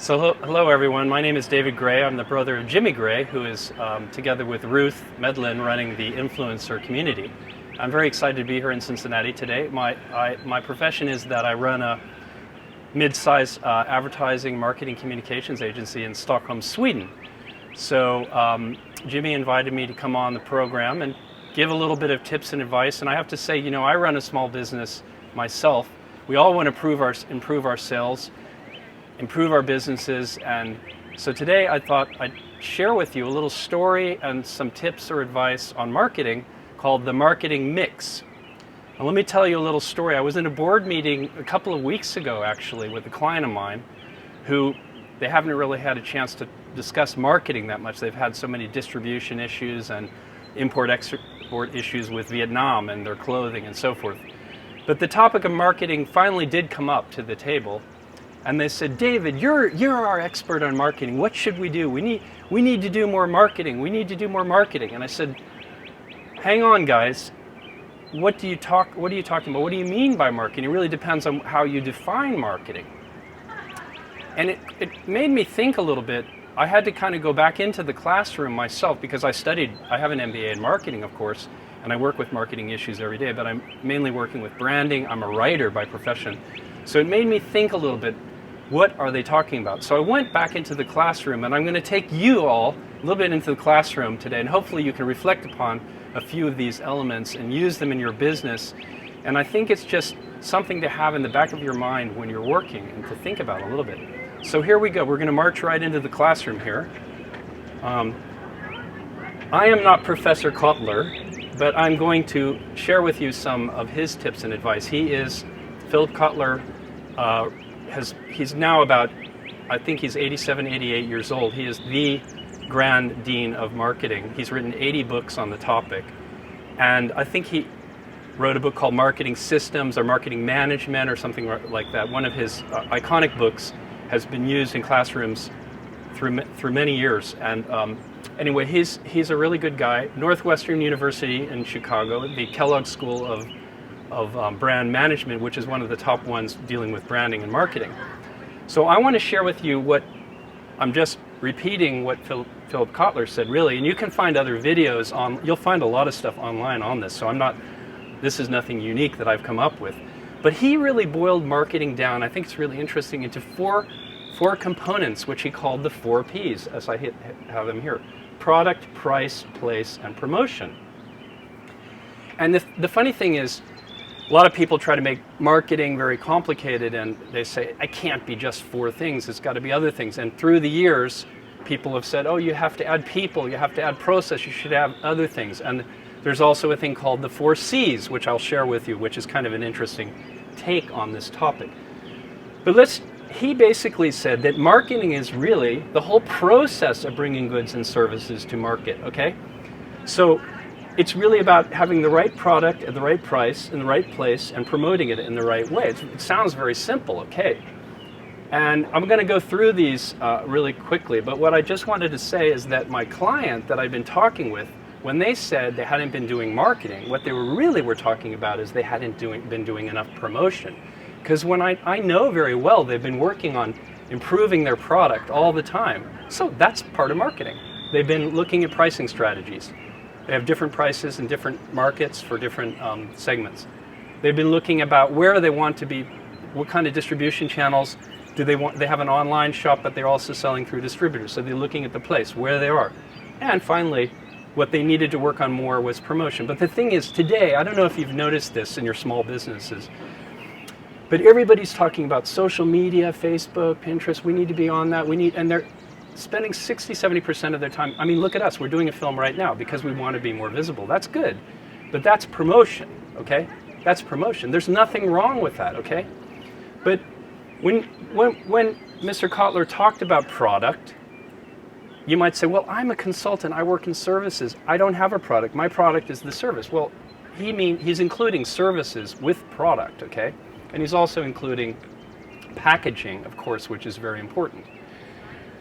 Hello everyone. My name is David Gray. I'm the brother of Jimmy Gray, who is together with Ruth Medlin running the influencer community. I'm very excited to be here in Cincinnati today. My profession is that I run a mid-sized advertising marketing communications agency in Stockholm, Sweden. So Jimmy invited me to come on the program and give a little bit of tips and advice. And I have to say, you know, I run a small business myself. We all want to improve our sales, improve our businesses, and so today I thought I'd share with you a little story and some tips or advice on marketing called the Marketing Mix. Now let me tell you a little story. I was in a board meeting a couple of weeks ago actually with a client of mine who they haven't really had a chance to discuss marketing that much. They've had so many distribution issues and import-export issues with Vietnam and their clothing and so forth. But the topic of marketing finally did come up to the table. And they said, David, you're our expert on marketing. What should we do? We need to do more marketing. We need to do more marketing. And I said, hang on, guys. What are you talking about? What do you mean by marketing? It really depends on how you define marketing. And it made me think a little bit. I had to kind of go back into the classroom myself because I have an MBA in marketing, of course, and I work with marketing issues every day, but I'm mainly working with branding. I'm a writer by profession. So it made me think a little bit, what are they talking about? So I went back into the classroom, and I'm going to take you all a little bit into the classroom today, and hopefully you can reflect upon a few of these elements and use them in your business. And I think it's just something to have in the back of your mind when you're working and to think about a little bit. So here we go. We're going to march right into the classroom here. I am not Professor Kotler, but I'm going to share with you some of his tips and advice. Philip Kotler, he's now about, I think he's 87, 88 years old. He is the Grand Dean of Marketing. He's written 80 books on the topic. And I think he wrote a book called Marketing Systems or Marketing Management or something like that. One of his iconic books has been used in classrooms through many years. And anyway, he's a really good guy. Northwestern University in Chicago, the Kellogg School of brand management, which is one of the top ones dealing with branding and marketing. So I want to share with you I'm just repeating what Philip Kotler said really, and you can find other videos you'll find a lot of stuff online on this, so this is nothing unique that I've come up with. But he really boiled marketing down, I think it's really interesting, into four components, which he called the 4 Ps, as I have them here: product, price, place, and promotion. And the funny thing is, a lot of people try to make marketing very complicated, and they say, I can't be just 4 things, it's got to be other things. And through the years, people have said, oh, you have to add people, you have to add process, you should have other things. And there's also a thing called the 4 Cs, which I'll share with you, which is kind of an interesting take on this topic. But he basically said that marketing is really the whole process of bringing goods and services to market, okay? So it's really about having the right product at the right price in the right place and promoting it in the right way. It sounds very simple, okay? And I'm going to go through these really quickly, but what I just wanted to say is that my client that I've been talking with, when they said they hadn't been doing marketing, what they were talking about is they hadn't been doing enough promotion. Because when I know very well they've been working on improving their product all the time. So that's part of marketing. They've been looking at pricing strategies. They have different prices in different markets for different segments. They've been looking about where they want to be, what kind of distribution channels they have an online shop, but they're also selling through distributors. So they're looking at the place, where they are. And finally, what they needed to work on more was promotion. But the thing is, today, I don't know if you've noticed this in your small businesses, but everybody's talking about social media, Facebook, Pinterest. We need to be on that. And they're spending 60, 70% of their time. I mean, look at us. We're doing a film right now because we want to be more visible. That's good. But that's promotion, okay? That's promotion. There's nothing wrong with that, okay? But when Mr. Kotler talked about product, you might say, well, I'm a consultant. I work in services. I don't have a product. My product is the service. Well, he's including services with product, okay? And he's also including packaging, of course, which is very important.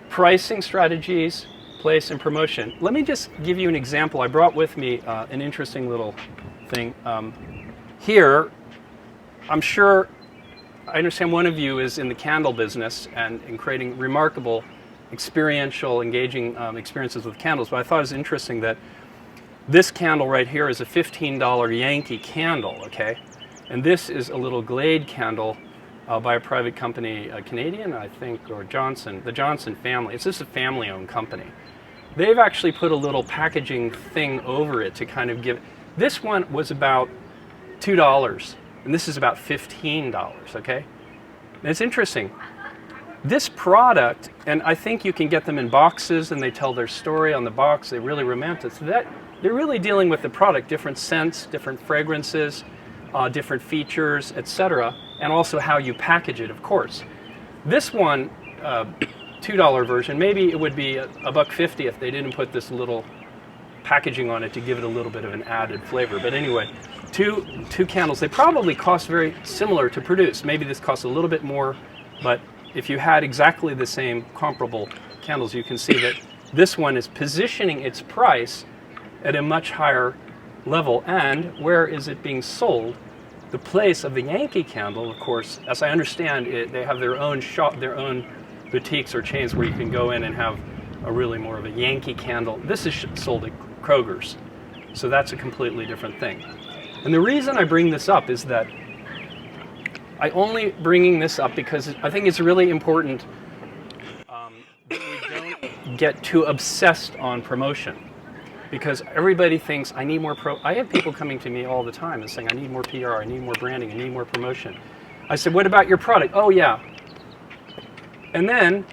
Pricing strategies, place, and promotion. Let me just give you an example. I brought with me an interesting little thing. Here, I'm sure I understand one of you is in the candle business and in creating remarkable experiential, engaging experiences with candles, but I thought it was interesting that this candle right here is a $15 Yankee candle, okay? And this is a little Glade candle by a private company, Canadian, I think, or Johnson, the Johnson family. It's just a family-owned company. They've actually put a little packaging thing over it to kind of give. This one was about $2, and this is about $15, okay? And it's interesting. This product, and I think you can get them in boxes, and they tell their story on the box. They really romantic. So that they're really dealing with the product, different scents, different fragrances, different features, etc., and also how you package it, of course. This one, $2 version, maybe it would be $1.50 if they didn't put this little packaging on it to give it a little bit of an added flavor. But anyway, two candles. They probably cost very similar to produce. Maybe this costs a little bit more, but if you had exactly the same comparable candles, you can see that this one is positioning its price at a much higher level. And where is it being sold? The place of the Yankee candle, of course, as I understand it, they have their own shop, their own boutiques or chains where you can go in and have a really more of a Yankee candle. This is sold at Kroger's, so that's a completely different thing. And the reason I bring this up is that I only bringing this up because I think it's really important that we don't get too obsessed on promotion. Because everybody thinks, I need more I have people coming to me all the time and saying, I need more PR, I need more branding, I need more promotion. I said, what about your product? Oh yeah. And then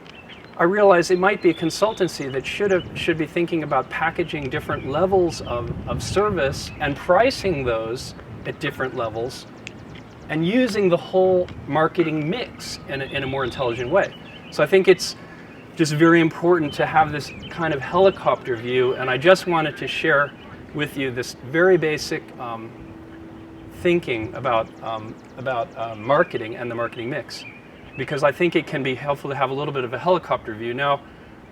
I realized it might be a consultancy that should be thinking about packaging different levels of service and pricing those at different levels and using the whole marketing mix in a more intelligent way. So I think it's just very important to have this kind of helicopter view, and I just wanted to share with you this very basic thinking about marketing and the marketing mix, because I think it can be helpful to have a little bit of a helicopter view. Now,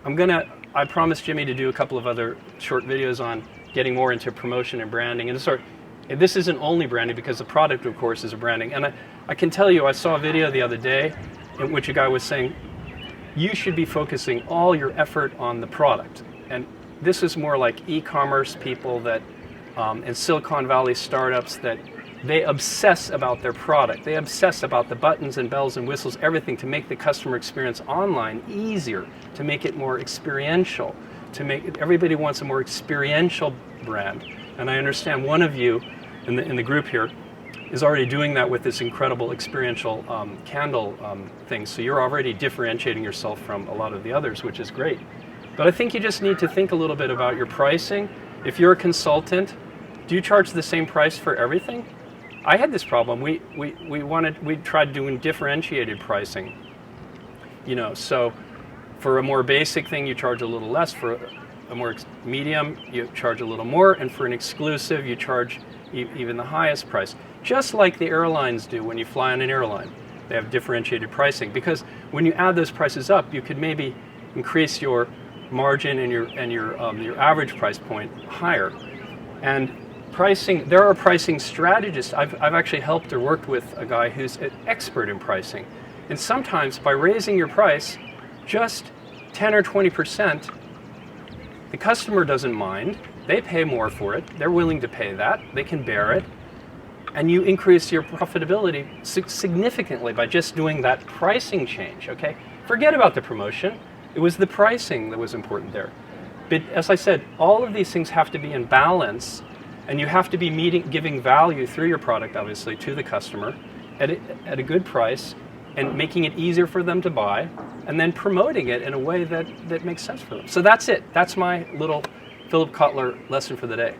I promised Jimmy to do a couple of other short videos on getting more into promotion and branding, and this isn't only branding because the product, of course, is a branding. And I can tell you, I saw a video the other day in which a guy was saying, you should be focusing all your effort on the product. And this is more like e-commerce people that, in Silicon Valley startups, that they obsess about their product. They obsess about the buttons and bells and whistles, everything to make the customer experience online easier, to make it more experiential, everybody wants a more experiential brand. And I understand one of you in the group here is already doing that with this incredible experiential candle thing. So you're already differentiating yourself from a lot of the others, which is great. But I think you just need to think a little bit about your pricing. If you're a consultant, do you charge the same price for everything? I had this problem. We tried doing differentiated pricing. So for a more basic thing, you charge a little less. For a more medium, you charge a little more. And for an exclusive, you charge even the highest price. Just like the airlines do when you fly on an airline. They have differentiated pricing, because when you add those prices up, you could maybe increase your margin and your average price point higher. And pricing, there are pricing strategists. I've actually helped or worked with a guy who's an expert in pricing. And sometimes by raising your price just 10 or 20%, the customer doesn't mind. They pay more for it. They're willing to pay that. They can bear it. And you increase your profitability significantly by just doing that pricing change, okay? Forget about the promotion. It was the pricing that was important there. But as I said, all of these things have to be in balance, and you have to be giving value through your product, obviously, to the customer at a good price, and making it easier for them to buy, and then promoting it in a way that makes sense for them. So that's it. That's my little Philip Kotler lesson for the day.